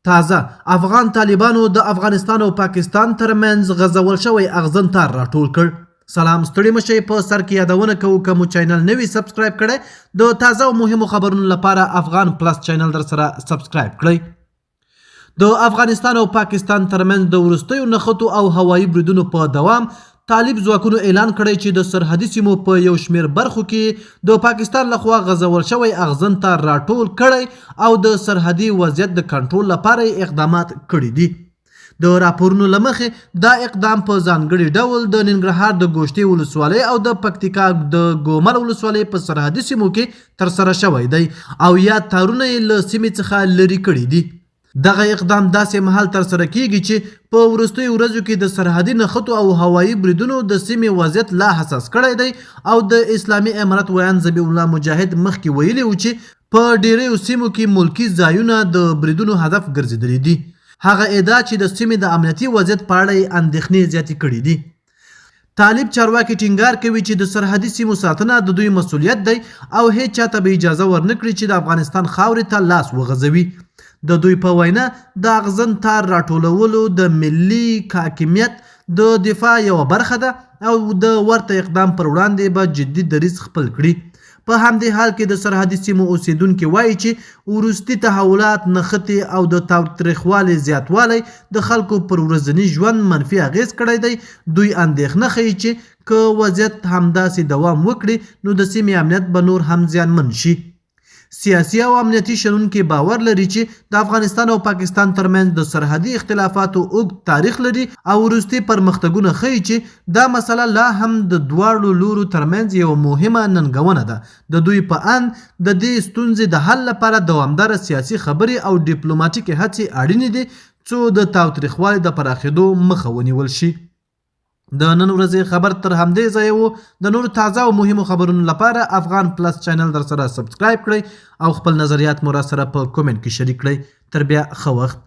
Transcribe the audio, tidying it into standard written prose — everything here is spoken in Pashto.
تازه افغان طالبانو د افغانستان او پاکستان ترمنځ غځول شوی اغزن تار راټول کړ. سلام ستړي مشئ. په سر کې یادونه کوو که مو چینل نوي سبسکرایب کړی د تازه او مهمو خبرونو لپاره افغان پلس چینل در سره سبسکرایب کړئ. د افغانستان او پاکستان ترمنځ د وروستیو نښتو او هوایي بریدونو په دوام طالب ځواکونو اعلان کړی چې د سرحدي سیمو په یو شمېر برخو کې د پاکستان لخوا غځول شوی اغزن تار راټول کړی او د سرحدي وضعیت د کنټرول لپاره اقدامات کړي دي. د راپورونو له مخې دا اقدام په ځانګړي ډول د ننګرهار د ګوشتې ولسوالۍ او د پکتیکا د ګومل ولسوالۍ په سرحدي سیمو کې ترسره شوی دی او یا تارونه یې له سیمې څخه لرې کړي دي. دغه اقدام داسې مهال ترسره کیږي چې په وروستیو ورځو کې د سرحدي نښتو او هوایي بریدونو د سیمې وضعیت لا حساس کړی دی او د اسلامي امارت ویان ذبیح الله مجاهد مخکې ویلي و چې په ډیریو سیمو کې ملکي ځایونه د بریدونو هدف ګرځېدلي دي. هغه ادعا چې د سیمې د امنیتي وضعیت په اړه یې اندېښنې زیاتې کړي دي. طالب چارواکي ټینګار کوي چې د سرحدي سیمو ساتنه د دوی مسؤلیت دی او هیڅ چاته به اجازه ورنکړي چې د افغانستان خاورې ته لاس وغځوي. د دوی په وینا د اغزن تار راټولولو د ملي حاکمیت د دفاع یوه برخه ده او د ورته اقدام پر وړاندې به جدي دریځ خپل کړي. په همدې حال کې د سرحدي سیمو اوسیدونکي وایي چې وروستي تحولات، نښتې او د تاوتریخوالي زیاتوالی د خلکو پر ورځني ژوند منفي اغیز کړی دی. دوی اندېښنه ښیي چې که وضعیت همداسې دوام وکړي نو د سیمې امنیت به نور هم زیانمن شي. سیاسي او امنیتي شنونکي باور لري چې د افغانستان او پاکستان ترمنځ د سرحدي اختلافاتو اوږد تاریخ لري او وروستي پرمختګونه ښیي چې دا مسله لا هم د دواړو لورو ترمنځ یوه مهمه ننګونه ده. د دوی په اند د دې ستونزې د حل لپاره دوامداره سیاسي خبرې او ډیپلوماټیکې هڅې اړینې دي څو د تاوتریخوالي د پراخېدو مخه ونیول شي. د نن ورځې خبر تر همدې ځایه و. د نورو تازه او مهمو خبرونو لپاره افغان پلس چینل در سره سبسکرایب کړئ او خپل نظریات مو را سره په کومنټ کې شریک کړئ. تر بیا ښه وخت.